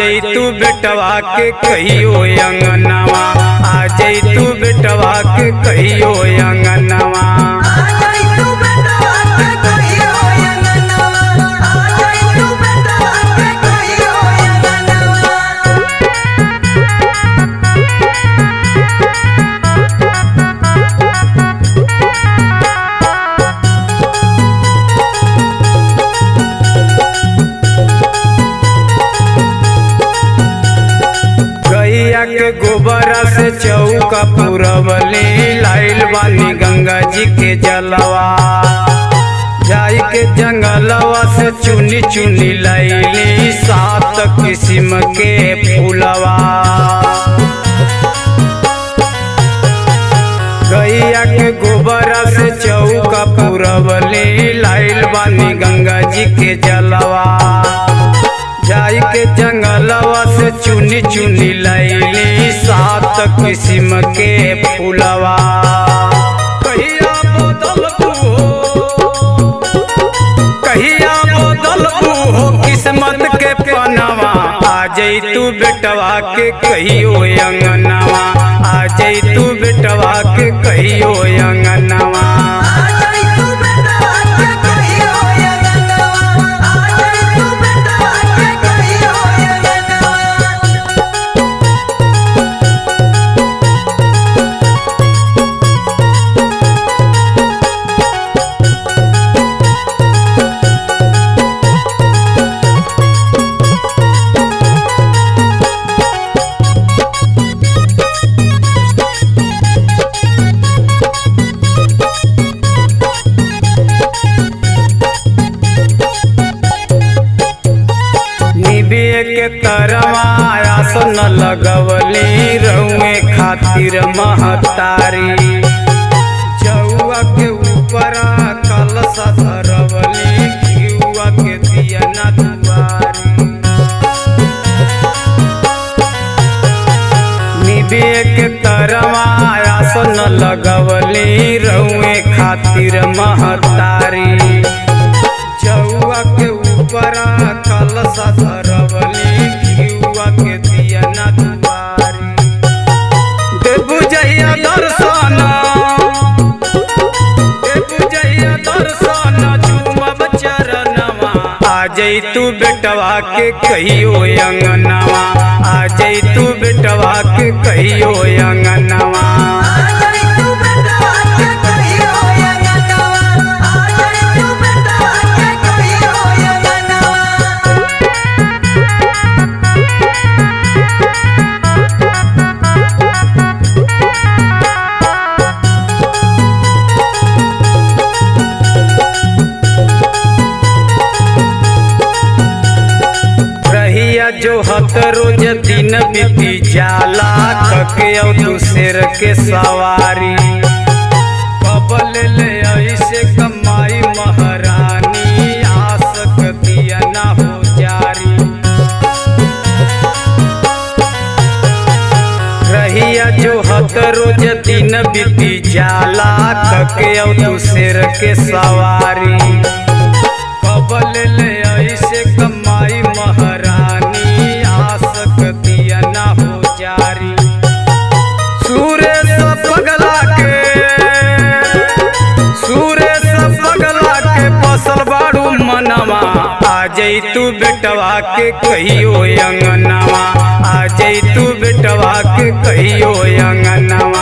जैतू बेटवा के कहियो अंगनवा, आ जैतू बेटवा के कहियो अंगनवा। के गोबरा से चौका पुरवली, लाइल बानी गंगा जी के जलवा। जाई के जंगलवा से चुनी चुनी लैली, 7 किस्म के फूलवा। गैया के गोबरा से चौका पुरवली, लाइल बानी गंगा जी के जलवा। जाई के जंगलवा से चुनी चुनी लैली, 7 किस्म के फूलवा। कहिया बदलबू हो किस्मत के पनवा, आ जैतू बेटवा के कहियो अंगनवा, आ जैतू बेटवा के कहियो अंगनवा। के तरवा आसन लगवली, रउए खातिर महतारी। जौआ के ऊपर कलश धरवली, घिउआ के दिया ना दुआरी। निबिये के तरवा आसन लगवली, रउए खातिर महतारी। जौआ के ऊपर कलश धरवली, घिउआ के दिया ना दुआरी। देबू जहिया दर्शन झूमब चरणवा, आ जैतू बेटवा के कहियो अंगनवा, आ जैतू बेटवा के कहियो अंगनवा। जो हत रोज दिन बीती जाला, थके दूसर के सवारी। कबल ले ऐसे कमाई महारानी, आसक दिया ना हो जारी। रहिया जो हत रोज दिन बीती जाला, थके दूसर के सवारी। कबल ले ऐसे कमाई महारानी, दिया ना हो जारी। सूरज पगला के फसल बाड़ू मनवा, आ जैतू बेटवा के कहियो अंगनवा, आ जैतू बेटवा के कहियो अंगनवा।